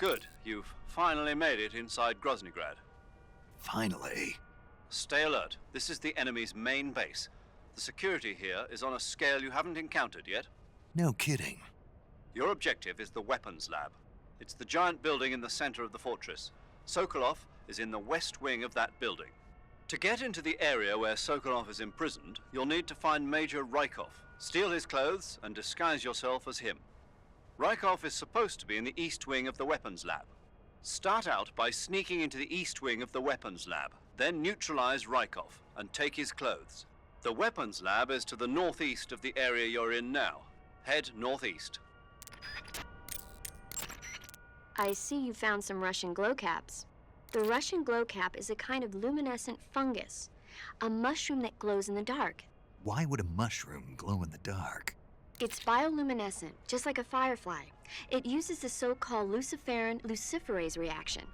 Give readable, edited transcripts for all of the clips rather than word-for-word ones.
Good. You've finally made it inside Groznygrad. Finally. Stay alert. This is the enemy's main base. The security here is on a scale you haven't encountered yet. No kidding. Your objective is the weapons lab. It's the giant building in the center of the fortress. Sokolov is in the west wing of that building. To get into the area where Sokolov is imprisoned, you'll need to find Major Rykov, steal his clothes, and disguise yourself as him. Rykov is supposed to be in the east wing of the weapons lab. Start out by sneaking into the east wing of the weapons lab, then neutralize Rykov and take his clothes. The weapons lab is to the northeast of the area you're in now. Head northeast. I see you found some Russian glow caps. The Russian glow cap is a kind of luminescent fungus, a mushroom that glows in the dark. Why would a mushroom glow in the dark? It's bioluminescent, just like a firefly. It uses the so-called luciferin luciferase reaction.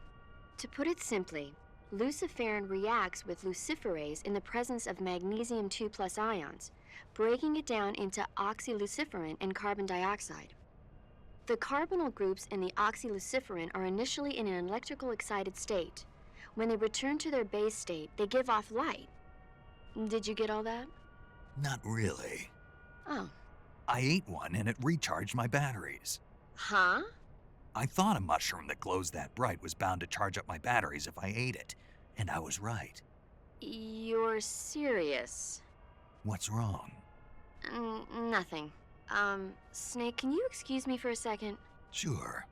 To put it simply, luciferin reacts with luciferase in the presence of magnesium 2+ ions, breaking it down into oxyluciferin and carbon dioxide. The carbonyl groups in the oxyluciferin are initially in an electrical excited state. When they return to their base state, they give off light. Did you get all that? Not really. Oh. I ate one and it recharged my batteries. Huh? I thought a mushroom that glows that bright was bound to charge up my batteries if I ate it, and I was right. You're serious? What's wrong? Nothing. Snake, can you excuse me for a second? Sure.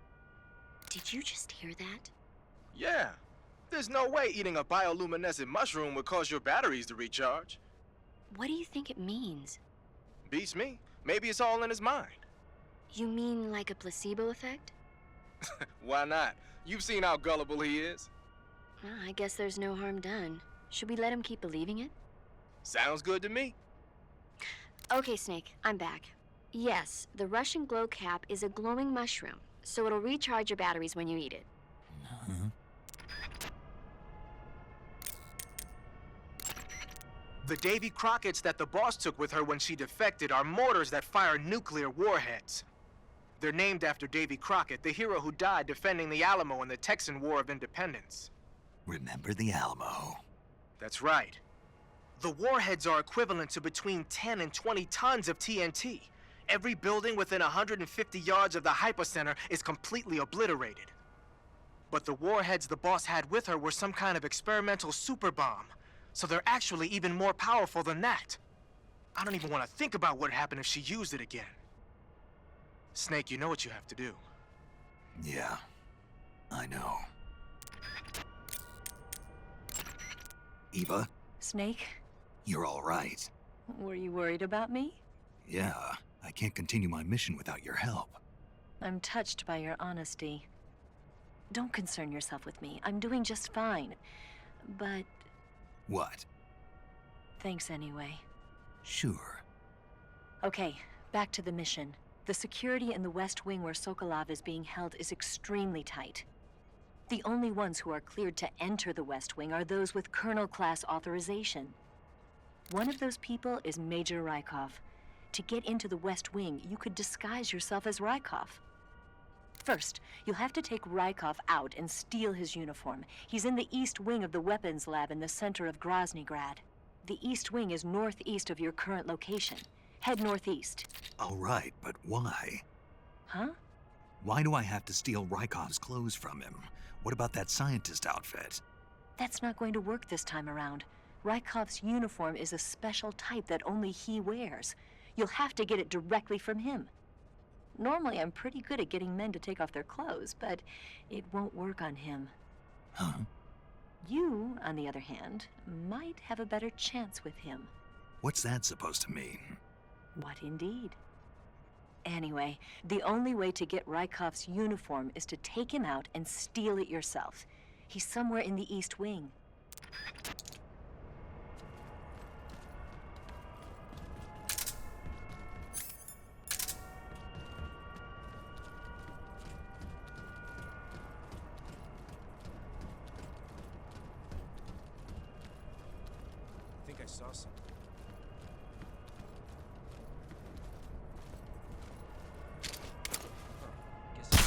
Did you just hear that? Yeah. There's no way eating a bioluminescent mushroom would cause your batteries to recharge. What do you think it means? Beats me. Maybe it's all in his mind. You mean like a placebo effect? Why not? You've seen how gullible he is. Well, I guess there's no harm done. Should we let him keep believing it? Sounds good to me. Okay, Snake, I'm back. Yes, the Russian glow cap is a glowing mushroom, so it'll recharge your batteries when you eat it. Uh-huh. The Davy Crockett's that the boss took with her when she defected are mortars that fire nuclear warheads. They're named after Davy Crockett, the hero who died defending the Alamo in the Texan War of Independence. Remember the Alamo. That's right. The warheads are equivalent to between 10 and 20 tons of TNT. Every building within 150 yards of the hypocenter is completely obliterated. But the warheads the boss had with her were some kind of experimental super bomb, so they're actually even more powerful than that. I don't even want to think about what happened if she used it again. Snake, you know what you have to do. Yeah, I know. Eva? Snake? You're all right. Were you worried about me? Yeah, I can't continue my mission without your help. I'm touched by your honesty. Don't concern yourself with me. I'm doing just fine. But... What? Thanks anyway. Sure. Okay, back to the mission. The security in the West Wing where Sokolov is being held is extremely tight. The only ones who are cleared to enter the West Wing are those with Colonel-class authorization. One of those people is Major Rykov. To get into the West Wing, you could disguise yourself as Rykov. First, you'll have to take Rykov out and steal his uniform. He's in the East Wing of the weapons lab in the center of Groznygrad. The East Wing is northeast of your current location. Head northeast. All right, but why? Huh? Why do I have to steal Rykov's clothes from him? What about that scientist outfit? That's not going to work this time around. Rykov's uniform is a special type that only he wears. You'll have to get it directly from him. Normally, I'm pretty good at getting men to take off their clothes, but it won't work on him. Huh? You, on the other hand, might have a better chance with him. What's that supposed to mean? What indeed? Anyway, the only way to get Rykov's uniform is to take him out and steal it yourself. He's somewhere in the East Wing. I think I saw something. Guess I'll see.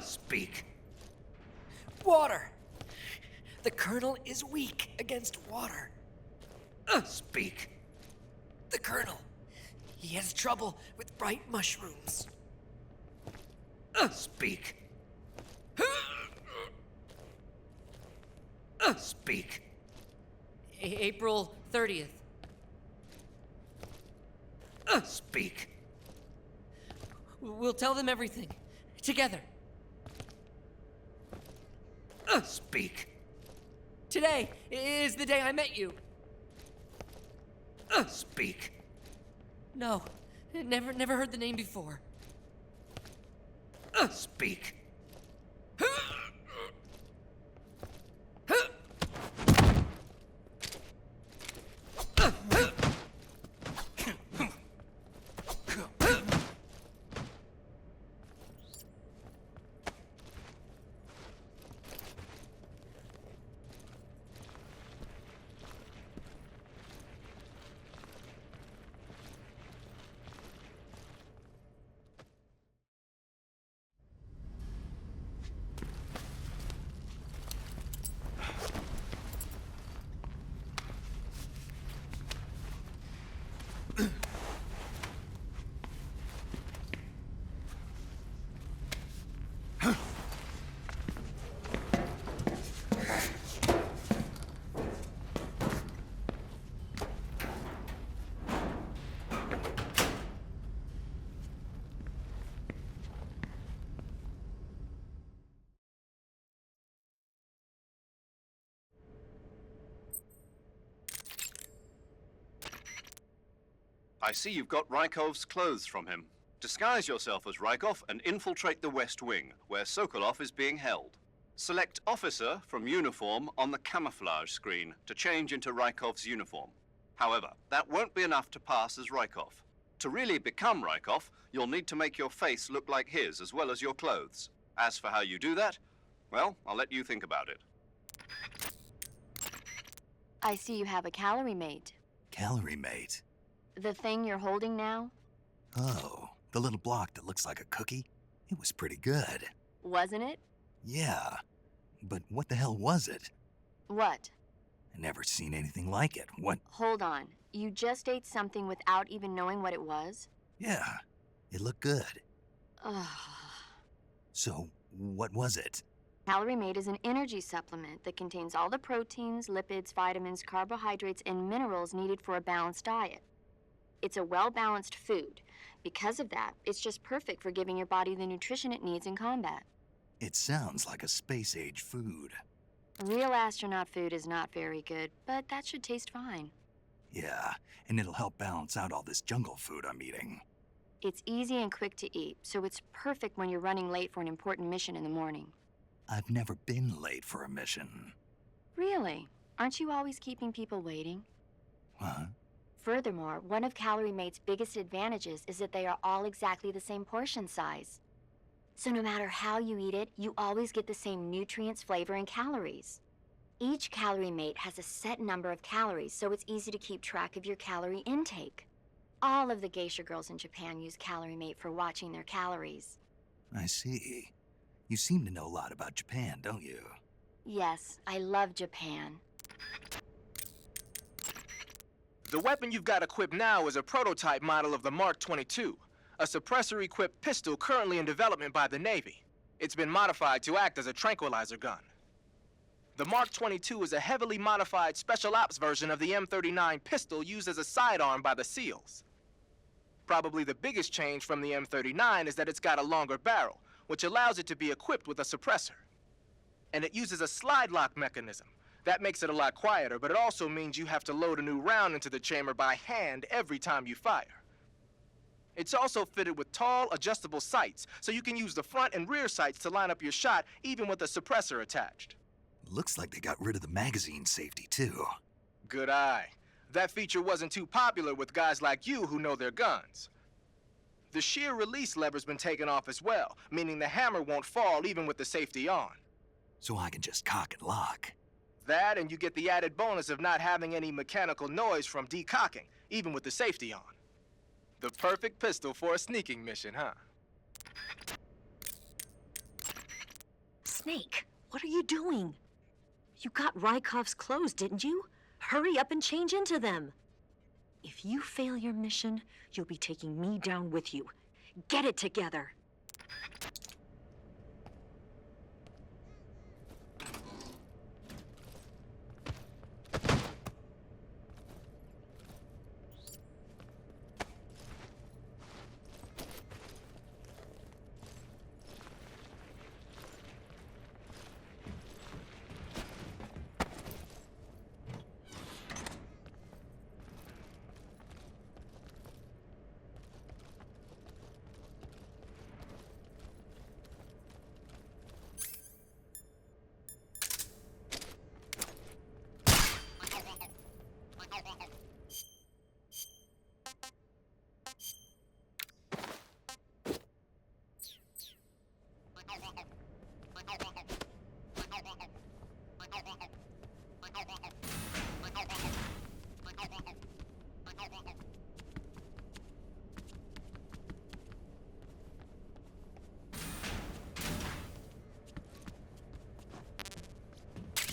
Speak. Water! The Colonel is weak against water. Speak. The Colonel. He has trouble with bright mushrooms. Speak. Speak. April 30th. Speak. We'll tell them everything. Together. Speak. Today is the day I met you. Speak. No, never heard the name before. Speak. I see you've got Rykov's clothes from him. Disguise yourself as Rykov and infiltrate the West Wing, where Sokolov is being held. Select Officer from Uniform on the camouflage screen to change into Rykov's uniform. However, that won't be enough to pass as Rykov. To really become Rykov, you'll need to make your face look like his as well as your clothes. As for how you do that, well, I'll let you think about it. I see you have a calorie mate. Calorie mate. The thing you're holding now? Oh, the little block that looks like a cookie? It was pretty good. Wasn't it? Yeah, but what the hell was it? What? I never seen anything like it. What? Hold on. You just ate something without even knowing what it was? Yeah, it looked good. Ugh. So, what was it? Calorie Mate is an energy supplement that contains all the proteins, lipids, vitamins, carbohydrates, and minerals needed for a balanced diet. It's a well-balanced food. Because of that, it's just perfect for giving your body the nutrition it needs in combat. It sounds like a space-age food. Real astronaut food is not very good, but that should taste fine. Yeah, and it'll help balance out all this jungle food I'm eating. It's easy and quick to eat, so it's perfect when you're running late for an important mission in the morning. I've never been late for a mission. Really? Aren't you always keeping people waiting? Huh? Furthermore, one of Calorie Mate's biggest advantages is that they are all exactly the same portion size. So no matter how you eat it, you always get the same nutrients, flavor, and calories. Each Calorie Mate has a set number of calories, so it's easy to keep track of your calorie intake. All of the geisha girls in Japan use Calorie Mate for watching their calories. I see. You seem to know a lot about Japan, don't you? Yes, I love Japan. The weapon you've got equipped now is a prototype model of the Mark 22, a suppressor-equipped pistol currently in development by the Navy. It's been modified to act as a tranquilizer gun. The Mark 22 is a heavily modified special ops version of the M39 pistol used as a sidearm by the SEALs. Probably the biggest change from the M39 is that it's got a longer barrel, which allows it to be equipped with a suppressor. And it uses a slide lock mechanism. That makes it a lot quieter, but it also means you have to load a new round into the chamber by hand every time you fire. It's also fitted with tall, adjustable sights, so you can use the front and rear sights to line up your shot, even with a suppressor attached. Looks like they got rid of the magazine safety, too. Good eye. That feature wasn't too popular with guys like you who know their guns. The shear release lever's been taken off as well, meaning the hammer won't fall even with the safety on. So I can just cock and lock. That, and you get the added bonus of not having any mechanical noise from decocking, even with the safety on. The perfect pistol for a sneaking mission, huh? Snake, what are you doing? You got Rykov's clothes, didn't you? Hurry up and change into them. If you fail your mission, you'll be taking me down with you. Get it together.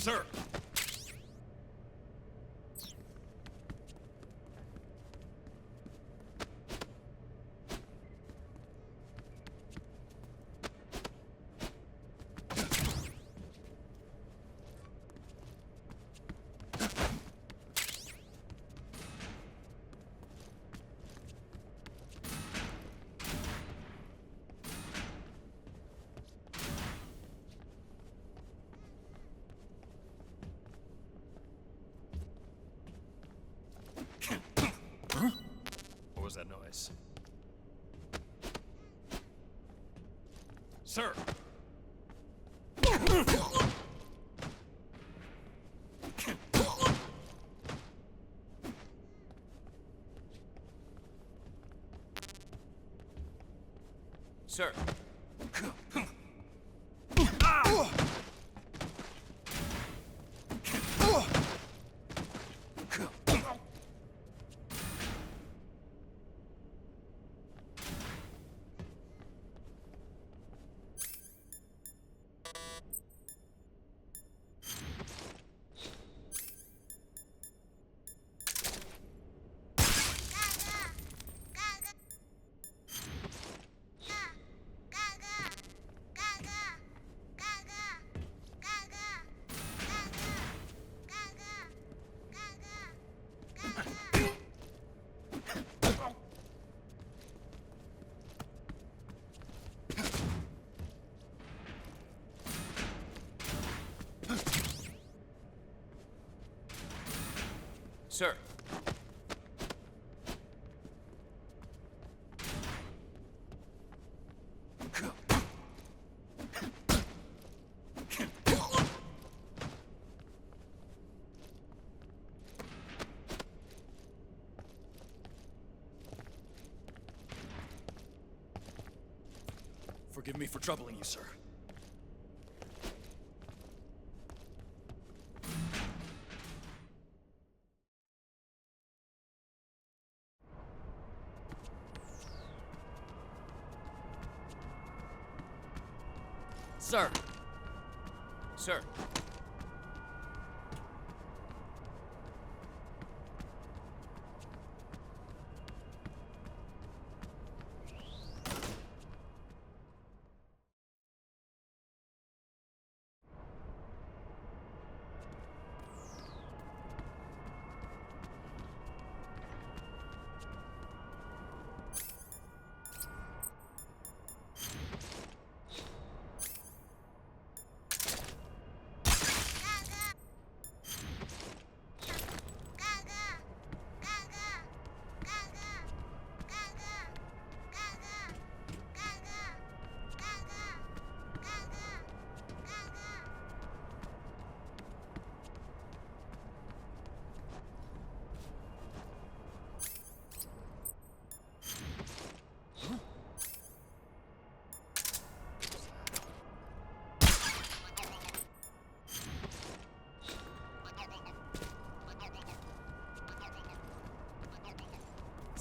Sir! What was that noise? Sir! Sir! Sir. Forgive me for troubling you, sir. Sir! Sir!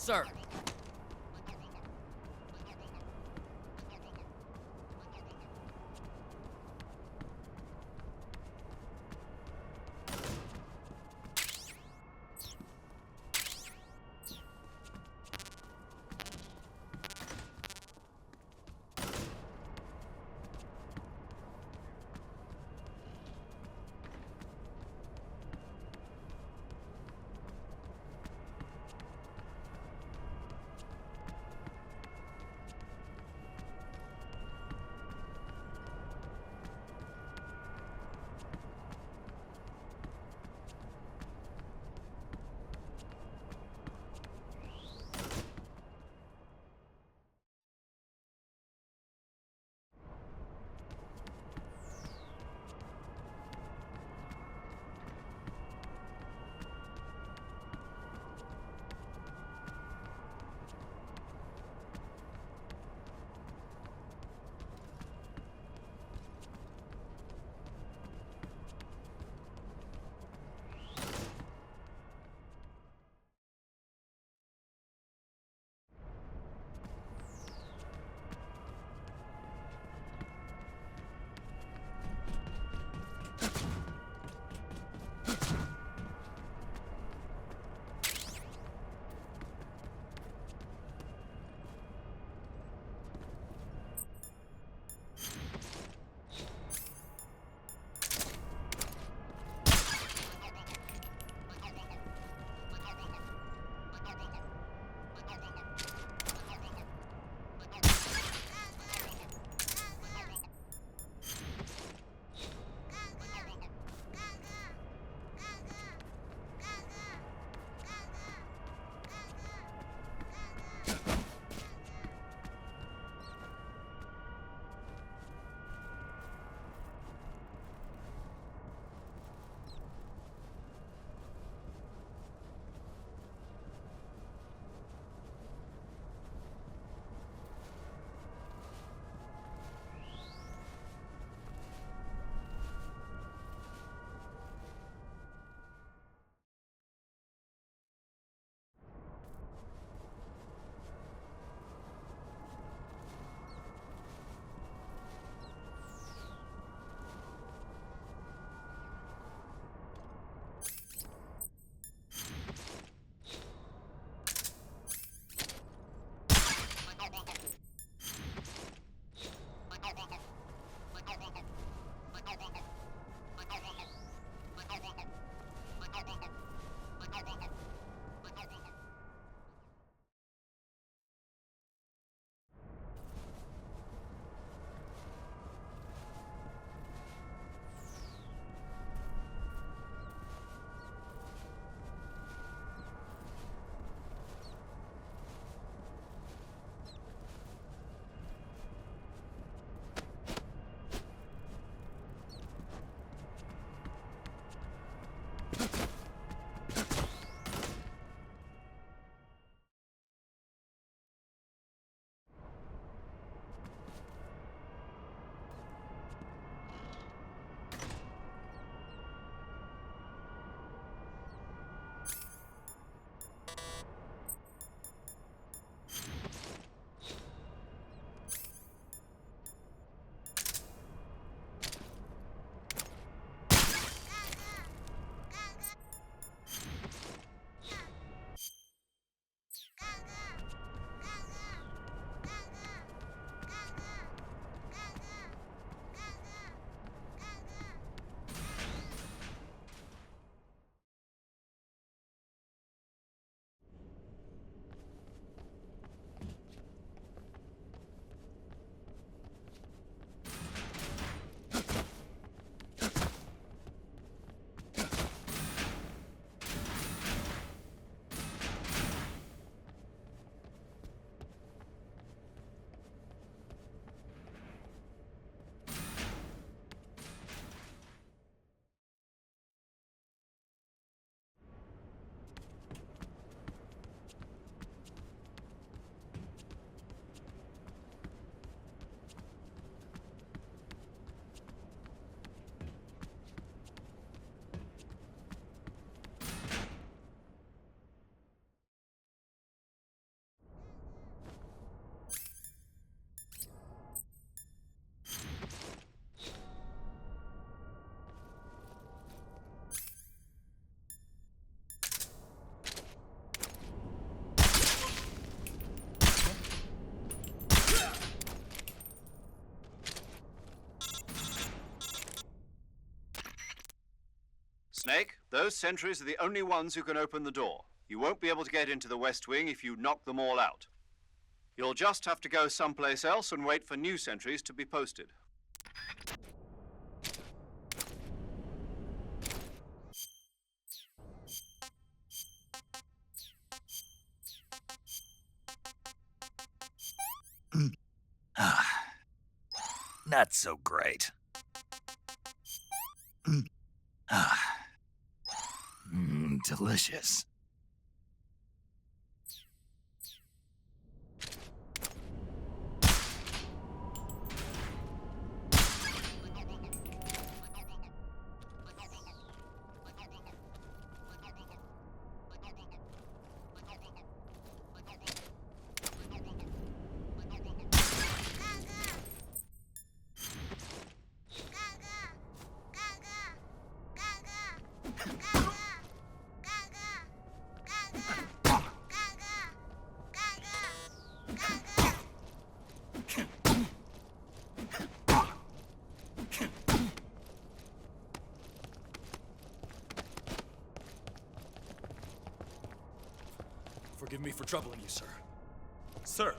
Sir! Snake, those sentries are the only ones who can open the door. You won't be able to get into the West Wing if you knock them all out. You'll just have to go someplace else and wait for new sentries to be posted. Not so great. Delicious. Forgive me for troubling you, sir. Sir!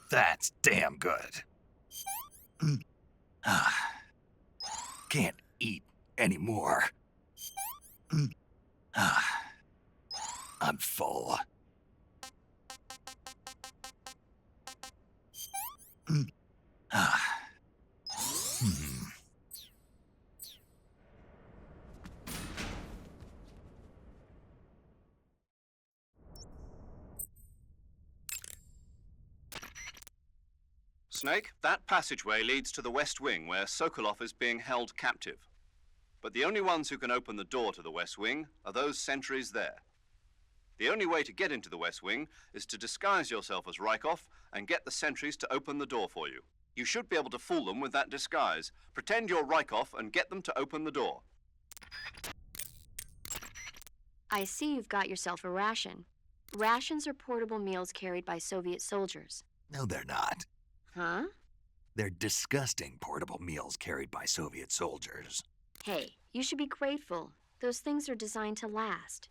That's damn good. Can't eat anymore. I'm full. Snake, that passageway leads to the West Wing, where Sokolov is being held captive. But the only ones who can open the door to the West Wing are those sentries there. The only way to get into the West Wing is to disguise yourself as Rykov and get the sentries to open the door for you. You should be able to fool them with that disguise. Pretend you're Rykov and get them to open the door. I see you've got yourself a ration. Rations are portable meals carried by Soviet soldiers. No, they're not. Huh? They're disgusting portable meals carried by Soviet soldiers. Hey, you should be grateful. Those things are designed to last.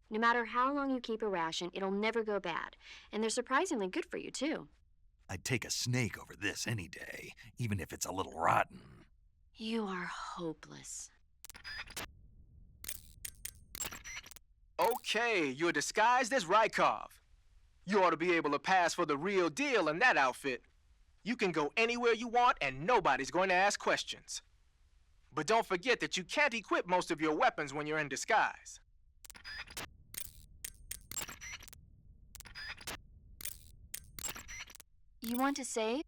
No matter how long you keep a ration, it'll never go bad. And they're surprisingly good for you, too. I'd take a snake over this any day, even if it's a little rotten. You are hopeless. Okay, you're disguised as Rykov. You ought to be able to pass for the real deal in that outfit. You can go anywhere you want and nobody's going to ask questions. But don't forget that you can't equip most of your weapons when you're in disguise. You want to save?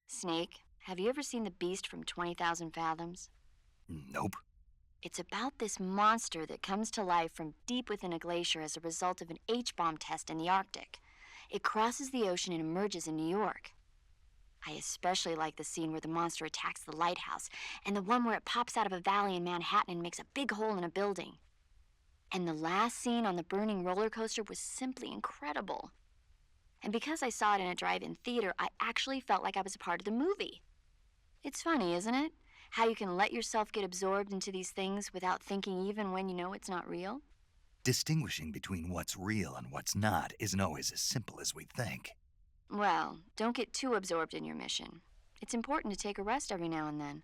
Snake, have you ever seen The Beast from 20,000 Fathoms? Nope. It's about this monster that comes to life from deep within a glacier as a result of an H-bomb test in the Arctic. It crosses the ocean and emerges in New York. I especially like the scene where the monster attacks the lighthouse, and the one where it pops out of a valley in Manhattan and makes a big hole in a building. And the last scene on the burning roller coaster was simply incredible. And because I saw it in a drive-in theater, I actually felt like I was a part of the movie. It's funny, isn't it? How you can let yourself get absorbed into these things without thinking even when you know it's not real? Distinguishing between what's real and what's not isn't always as simple as we think. Well, don't get too absorbed in your mission. It's important to take a rest every now and then.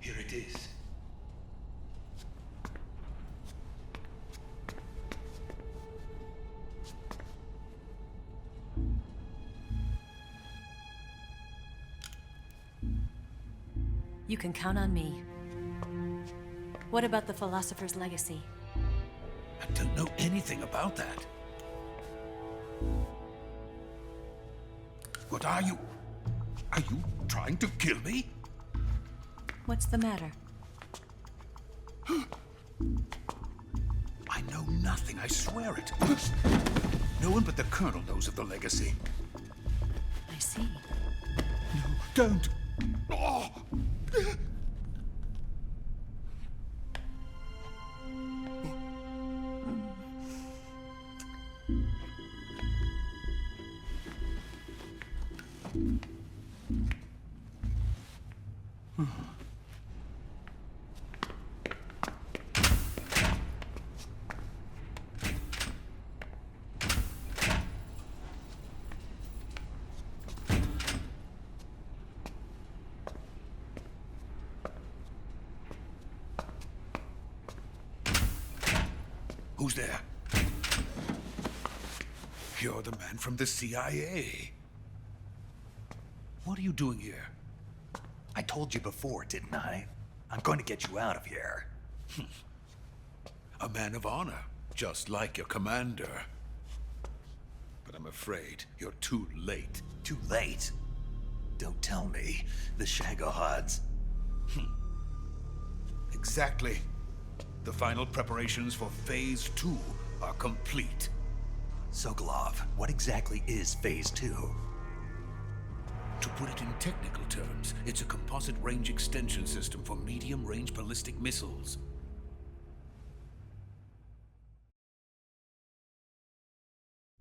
Here it is. You can count on me. What about the Philosopher's Legacy? I don't know anything about that. What are you? Are you trying to kill me? What's the matter? I know nothing, I swear it. No one but the Colonel knows of the legacy. I see. No, don't! Oh. Who's there? You're the man from the CIA. What are you doing here? I told you before, didn't I? I'm going to get you out of here. A man of honor, just like your commander. But I'm afraid you're too late. Too late? Don't tell me. The Shagohods. Exactly. The final preparations for Phase 2 are complete. Sokolov, what exactly is Phase 2? To put it in technical terms, it's a composite range extension system for medium-range ballistic missiles.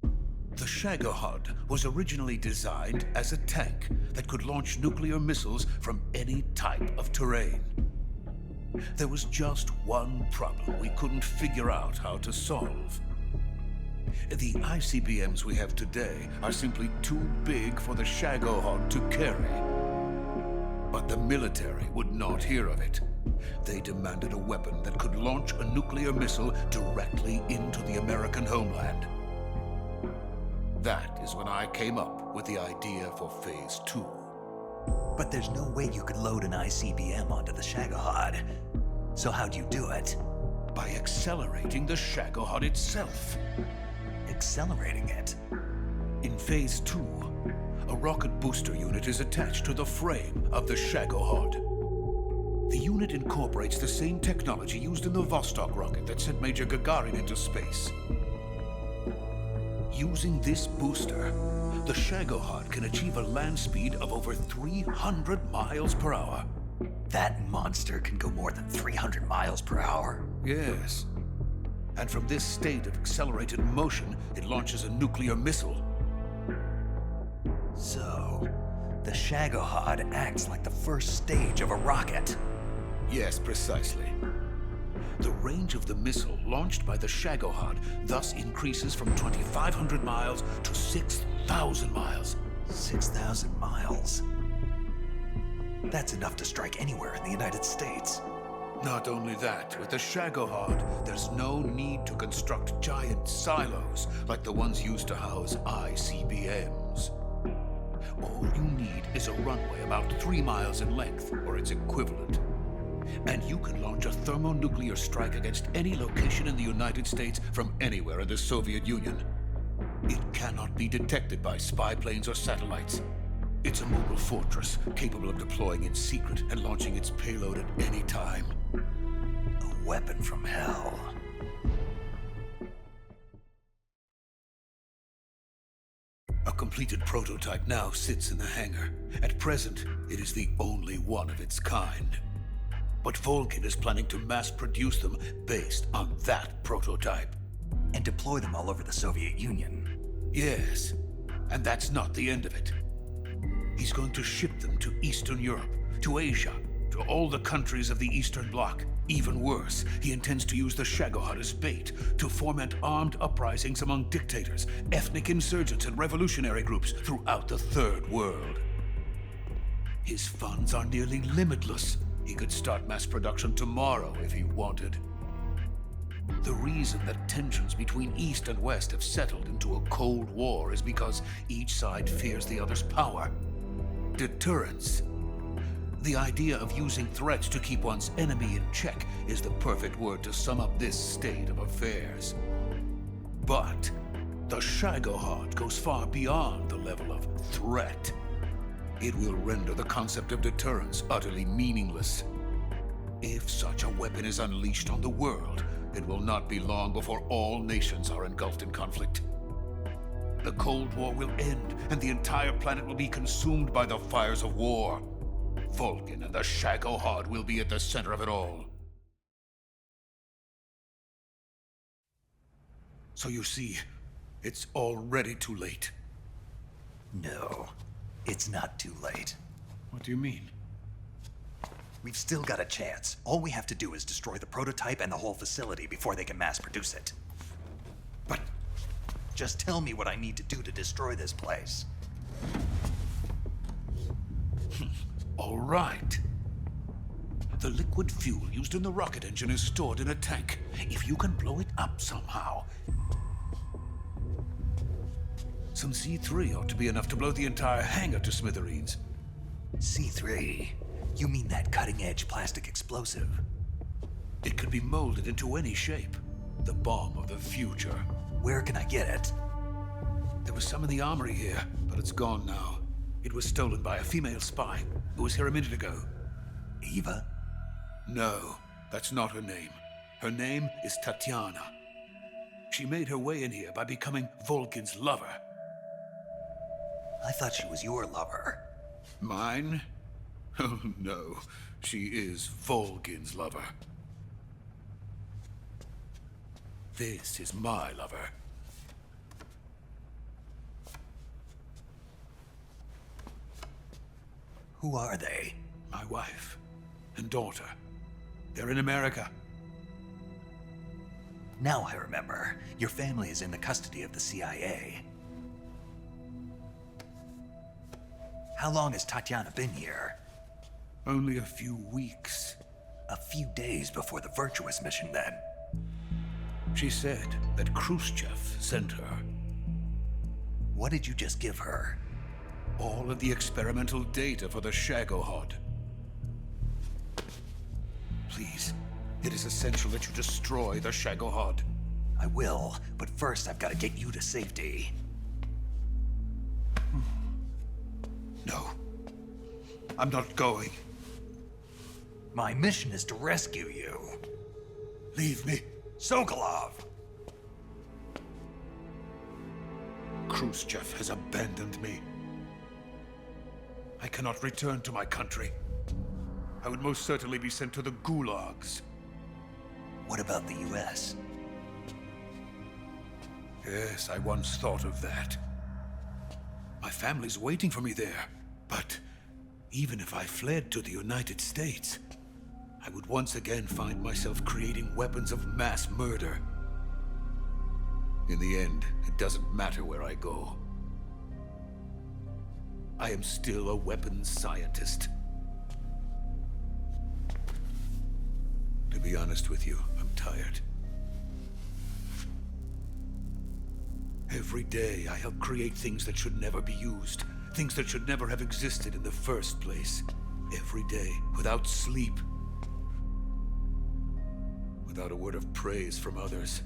The Shagohod was originally designed as a tank that could launch nuclear missiles from any type of terrain. There was just one problem we couldn't figure out how to solve. The ICBMs we have today are simply too big for the Shagohod to carry. But the military would not hear of it. They demanded a weapon that could launch a nuclear missile directly into the American homeland. That is when I came up with the idea for Phase 2. But there's no way you could load an ICBM onto the Shagohod. So how'd you do it? By accelerating the Shagohod itself. Accelerating it? In Phase 2, a rocket booster unit is attached to the frame of the Shagohod. The unit incorporates the same technology used in the Vostok rocket that sent Major Gagarin into space. Using this booster, the Shagohod can achieve a land speed of over 300 miles per hour. That monster can go more than 300 miles per hour? Yes. And from this state of accelerated motion, it launches a nuclear missile. So, the Shagohod acts like the first stage of a rocket. Yes, precisely. The range of the missile launched by the Shagohod thus increases from 2,500 miles to 6,000 miles. 6,000 miles? That's enough to strike anywhere in the United States. Not only that, with the Shagohod, there's no need to construct giant silos like the ones used to house ICBMs. All you need is a runway about 3 miles in length, or its equivalent. And you can launch a thermonuclear strike against any location in the United States from anywhere in the Soviet Union. It cannot be detected by spy planes or satellites. It's a mobile fortress, capable of deploying in secret and launching its payload at any time. A weapon from hell. A completed prototype now sits in the hangar. At present, it is the only one of its kind. But Volgin is planning to mass-produce them based on that prototype. And deploy them all over the Soviet Union. Yes, and that's not the end of it. He's going to ship them to Eastern Europe, to Asia, to all the countries of the Eastern Bloc. Even worse, he intends to use the Shagohod as bait to foment armed uprisings among dictators, ethnic insurgents, and revolutionary groups throughout the Third World. His funds are nearly limitless. He could start mass production tomorrow if he wanted. The reason that tensions between East and West have settled into a Cold War is because each side fears the other's power. Deterrence. The idea of using threats to keep one's enemy in check is the perfect word to sum up this state of affairs. But the Shagohod goes far beyond the level of threat. It will render the concept of deterrence utterly meaningless. If such a weapon is unleashed on the world, it will not be long before all nations are engulfed in conflict. The Cold War will end, and the entire planet will be consumed by the fires of war. Volgin and the Shagohod will be at the center of it all. So you see, it's already too late. No, it's not too late. What do you mean? We've still got a chance. All we have to do is destroy the prototype and the whole facility before they can mass produce it. But just tell me what I need to do to destroy this place. All right. The liquid fuel used in the rocket engine is stored in a tank. If you can blow it up somehow. Some C3 ought to be enough to blow the entire hangar to smithereens. C3? You mean that cutting-edge plastic explosive? It could be molded into any shape. The bomb of the future. Where can I get it? There was some in the armory here, but it's gone now. It was stolen by a female spy who was here a minute ago. Eva? No, that's not her name. Her name is Tatiana. She made her way in here by becoming Volgin's lover. I thought she was your lover. Mine? Oh no, she is Volgin's lover. This is my lover. Who are they? My wife and daughter. They're in America. Now I remember. Your family is in the custody of the CIA. How long has Tatiana been here? Only a few weeks. A few days before the Virtuous mission, then. She said that Khrushchev sent her. What did you just give her? All of the experimental data for the Shagohod. Please, it is essential that you destroy the Shagohod. I will, but first I've got to get you to safety. No, I'm not going. My mission is to rescue you. Leave me. Sokolov! Khrushchev has abandoned me. I cannot return to my country. I would most certainly be sent to the gulags. What about the US? Yes, I once thought of that. My family's waiting for me there. But even if I fled to the United States, I would once again find myself creating weapons of mass murder. In the end, it doesn't matter where I go. I am still a weapons scientist. To be honest with you, I'm tired. Every day, I help create things that should never be used. Things that should never have existed in the first place. Every day, without sleep. Without a word of praise from others.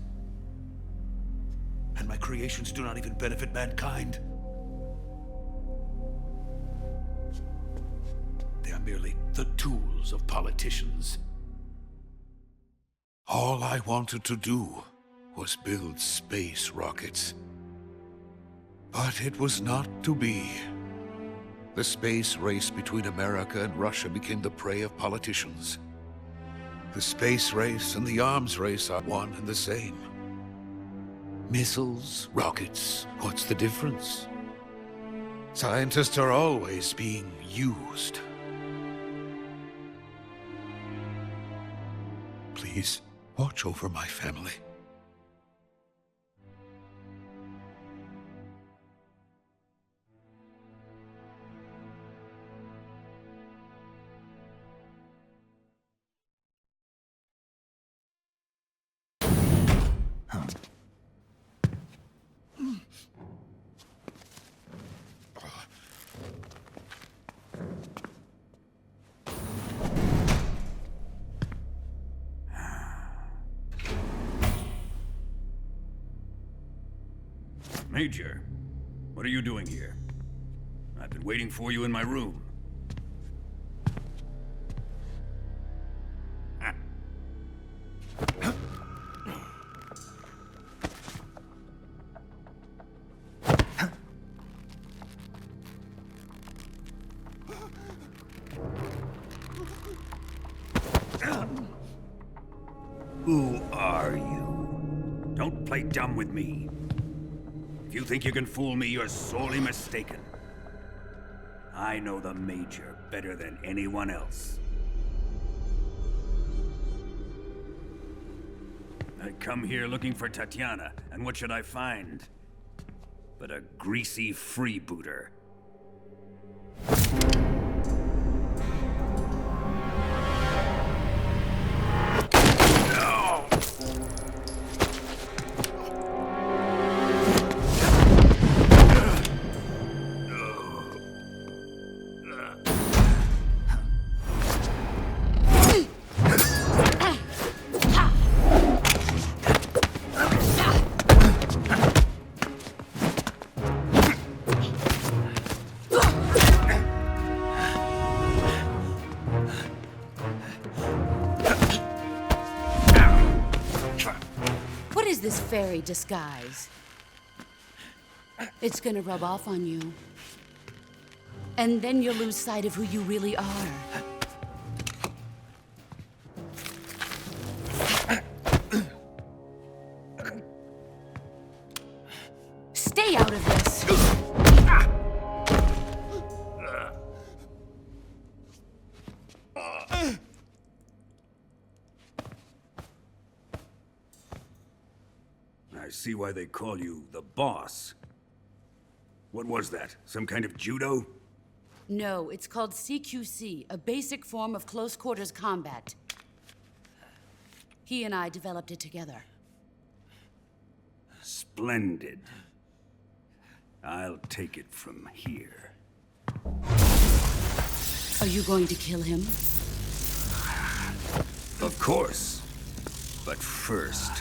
And my creations do not even benefit mankind. They are merely the tools of politicians. All I wanted to do was build space rockets. But it was not to be. The space race between America and Russia became the prey of politicians. The space race and the arms race are one and the same. Missiles, rockets, what's the difference? Scientists are always being used. Please, watch over my family. Major, what are you doing here? I've been waiting for you in my room. Who are you? Don't play dumb with me. If you think you can fool me, you're sorely mistaken. I know the Major better than anyone else. I come here looking for Tatiana, and what should I find? But a greasy freebooter. This fairy disguise. It's gonna rub off on you. And then you'll lose sight of who you really are. Stay out of this! I see why they call you the boss. What was that? Some kind of judo? No, it's called CQC, a basic form of close quarters combat. He and I developed it together. Splendid. I'll take it from here. Are you going to kill him? Of course. But first,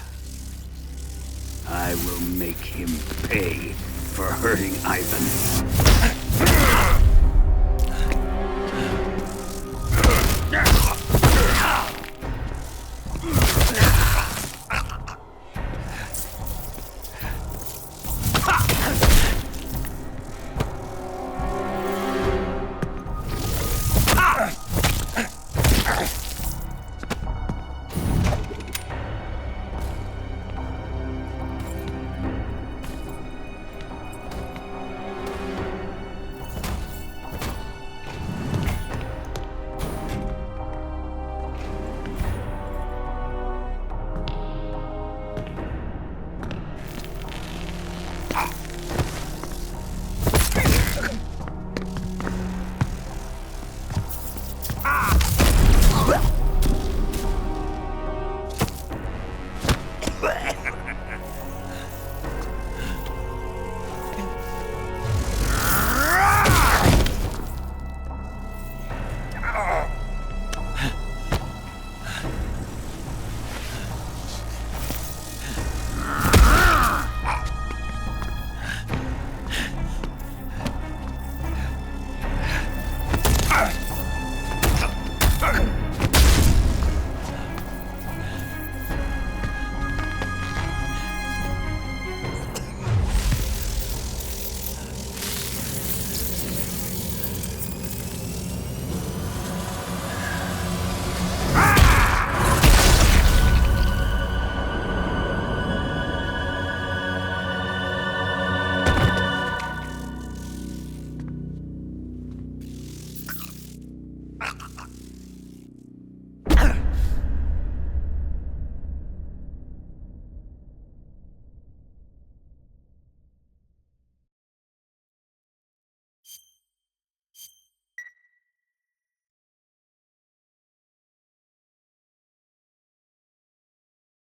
I will make him pay for hurting Ivan.